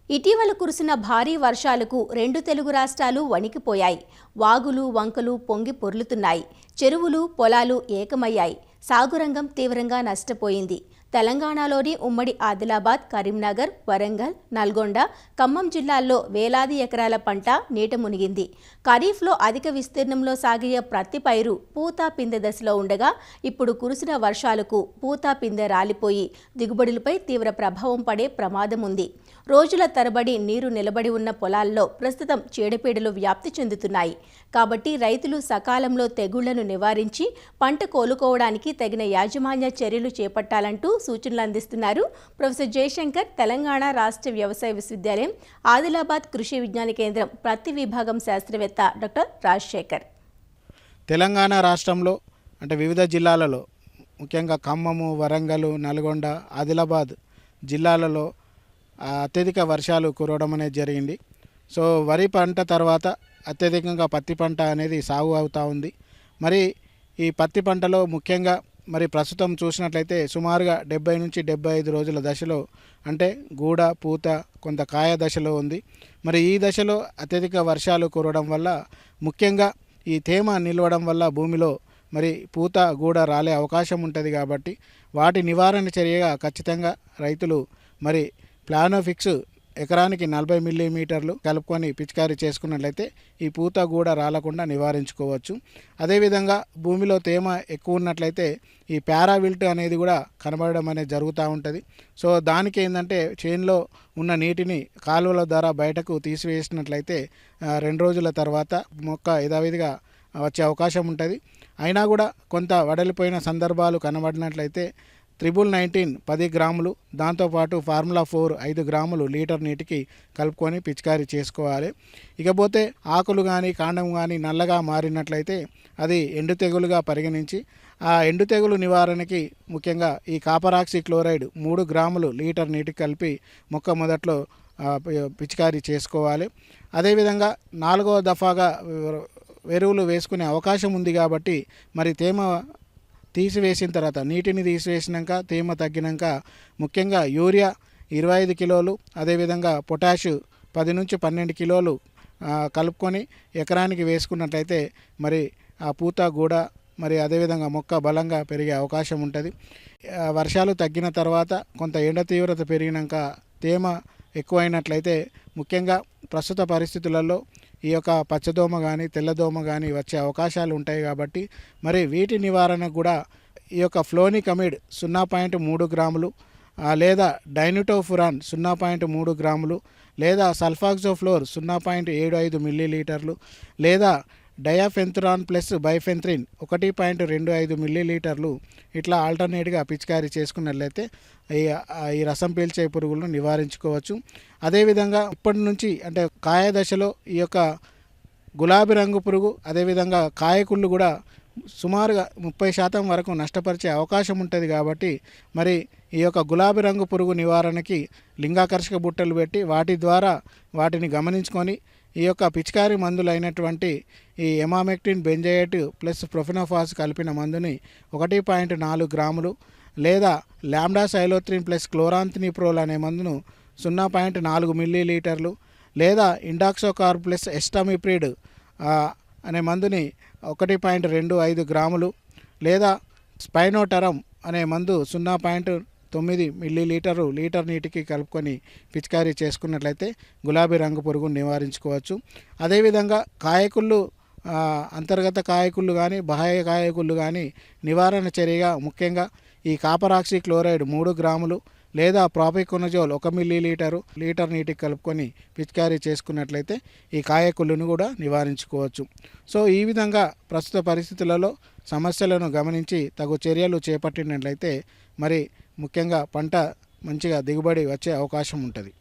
ఇటీవల కురిసిన భారీ వర్షాలకు రెండు తెలుగు రాష్ట్రాలు వణికిపోయాయి. వాగులు వంకలు పొంగి పొర్లుతున్నాయి. చెరువులు పొలాలు ఏకమయ్యాయి. సాగురంగం తీవ్రంగా నష్టపోయింది. తెలంగాణలోని ఉమ్మడి ఆదిలాబాద్, కరీంనగర్, వరంగల్, నల్గొండ, ఖమ్మం జిల్లాల్లో వేలాది ఎకరాల పంట నీట మునిగింది. ఖరీఫ్లో అధిక విస్తీర్ణంలో సాగే ప్రతి పైరు పూత పిందె దశలో ఉండగా ఇప్పుడు కురిసిన వర్షాలకు పూత పిందె రాలిపోయి దిగుబడులపై తీవ్ర ప్రభావం పడే ప్రమాదం ఉంది. రోజుల తరబడి నీరు నిలబడి ఉన్న పొలాల్లో ప్రస్తుతం చీడపీడలు వ్యాప్తి చెందుతున్నాయి. కాబట్టి రైతులు సకాలంలో తెగుళ్లను నివారించి పంట కోలుకోవడానికి తగిన యాజమాన్య చర్యలు చేపట్టాలంటూ సూచనలు అందిస్తున్నారు ప్రొఫెసర్ జయశంకర్, తెలంగాణ రాష్ట్ర వ్యవసాయ విశ్వవిద్యాలయం ఆదిలాబాద్ కృషి విజ్ఞాన కేంద్రం ప్రతి విభాగం శాస్త్రవేత్త డాక్టర్ రాజశేఖర్. తెలంగాణ రాష్ట్రంలో అంటే వివిధ జిల్లాలలో ముఖ్యంగా ఖమ్మము, వరంగల్, నల్గొండ, ఆదిలాబాద్ జిల్లాలలో అత్యధిక వర్షాలు కురవడం అనేది జరిగింది. సో వరి పంట తర్వాత అత్యధికంగా పత్తి పంట అనేది సాగు అవుతూ ఉంది. మరి ఈ పత్తి పంటలో ముఖ్యంగా మరి ప్రస్తుతం చూసినట్లయితే సుమారుగా 70 నుంచి 75 రోజుల దశలో అంటే గూడ పూత కొంత కాయ దశలో ఉంది. మరి ఈ దశలో అత్యధిక వర్షాలు కురవడం వల్ల ముఖ్యంగా ఈ తేమ నిలవడం వల్ల భూమిలో మరి పూత గూడ రాలే అవకాశం ఉంటుంది. కాబట్టి వాటి నివారణ చర్యగా ఖచ్చితంగా రైతులు మరి ప్లానోఫిక్స్ ఎకరానికి 40 మిల్లీమీటర్లు కలుపుకొని పిచికారీ చేసుకున్నట్లయితే ఈ పూత గూడ రాలకుండా నివారించుకోవచ్చు. అదేవిధంగా భూమిలో తేమ ఎక్కువ ఉన్నట్లయితే ఈ పారావిల్ట్ అనేది కూడా కనబడడం అనేది జరుగుతూ ఉంటుంది. సో దానికి ఏంటంటే చేనులో ఉన్న నీటిని కాలువల ద్వారా బయటకు తీసివేసినట్లయితే 2 రోజుల తర్వాత మొక్క యథావిధిగా వచ్చే అవకాశం ఉంటుంది. అయినా కూడా కొంత వడలిపోయిన సందర్భాలు కనబడినట్లయితే 19 10 గ్రాములు, దాంతోపాటు ఫార్ములా 4 5 గ్రాములు లీటర్ నీటికి కలుపుకొని పిచికారీ చేసుకోవాలి. ఇకపోతే ఆకులు కానీ కాండం కానీ నల్లగా మారినట్లయితే అది ఎండు తెగులుగా పరిగణించి ఆ ఎండు తెగులు నివారణకి ముఖ్యంగా ఈ కాపర్ ఆక్సీ క్లోరైడ్ 3 గ్రాములు లీటర్ నీటికి కలిపి మొక్క మొదట్లో పిచికారీ చేసుకోవాలి. అదేవిధంగా 4వ దఫాగా ఎరువులు వేసుకునే అవకాశం ఉంది. కాబట్టి మరి తేమ తీసివేసిన తర్వాత నీటిని తీసివేసినాక తేమ తగ్గినాక ముఖ్యంగా యూరియా 25 కిలోలు, అదేవిధంగా పొటాషు 10 నుంచి 12 కిలోలు కలుపుకొని ఎకరానికి వేసుకున్నట్లయితే మరి ఆ పూత గూడ మరి అదేవిధంగా మొక్క బలంగా పెరిగే అవకాశం ఉంటుంది. వర్షాలు తగ్గిన తర్వాత కొంత ఎండ తీవ్రత పెరిగినాక తేమ ఎక్కువైనట్లయితే ముఖ్యంగా ప్రస్తుత పరిస్థితులలో ఈ యొక్క పచ్చదోమ కానీ తెల్లదోమ కానీ వచ్చే అవకాశాలు ఉంటాయి. కాబట్టి మరి వీటి నివారణకు కూడా ఈ యొక్క ఫ్లోనికమిడ్ 0.3 గ్రాములు లేదా డైనిటోఫురాన్ 0.3 గ్రాములు లేదా సల్ఫాక్సోఫ్లోర్ 0.75 మిల్లీలీటర్లు లేదా డయాఫెంతురాన్ ప్లస్ బైఫెంత్రిన్ 1.25 మిల్లీలీటర్లు ఇట్లా ఆల్టర్నేట్గా పిచికారీ చేసుకున్నట్లయితే ఈ రసం పీల్చే పురుగులను నివారించుకోవచ్చు. అదేవిధంగా ఇప్పటి నుంచి అంటే కాయ దశలో ఈ యొక్క గులాబీ రంగు పురుగు అదేవిధంగా కాయకుళ్ళు కూడా సుమారుగా 30% వరకు నష్టపరిచే అవకాశం ఉంటుంది. కాబట్టి మరి ఈ యొక్క గులాబీ రంగు పురుగు నివారణకి లింగాకర్షక బుట్టలు పెట్టి వాటి ద్వారా వాటిని గమనించుకొని ఈ యొక్క పిచికారీ మందులు అయినటువంటి ఈ ఎమామెక్టిన్ బెంజయేట్ ప్లస్ ప్రొఫెనోఫాస్ కలిపిన మందుని 1.4 గ్రాములు లేదా లాంబ్డా సైలోత్రిన్ ప్లస్ క్లోరాంథినిప్రోల్ అనే మందును 0.4 మిల్లీలీటర్లు లేదా ఇండాక్సోకార్బ్ ప్లస్ ఎస్టామిప్రిడ్ అనే మందుని 1.25 గ్రాములు లేదా స్పైనోటరమ్ అనే మందు 0.9 మిల్లీలీటరు లీటర్ నీటికి కలుపుకొని పిచికారీ చేసుకున్నట్లయితే గులాబీ రంగు పురుగును నివారించుకోవచ్చు. అదేవిధంగా కాయకుళ్ళు అంతర్గత కాయకుళ్ళు కానీ బాహ్య కాయకుళ్ళు కానీ నివారణ చర్యగా ముఖ్యంగా ఈ కాపర్ ఆక్సీ క్లోరైడ్ 3 గ్రాములు లేదా ప్రాపికొనజోల్ 1 మిల్లీలీటరు లీటర్ నీటికి కలుపుకొని పిచికారీ చేసుకున్నట్లయితే ఈ కాయకుళ్ళను కూడా నివారించుకోవచ్చు. సో ఈ విధంగా ప్రస్తుత పరిస్థితులలో సమస్యలను గమనించి తగు చర్యలు చేపట్టినట్లయితే మరి ముఖ్యంగా పంట మంచిగా దిగుబడి వచ్చే అవకాశం ఉంటుంది.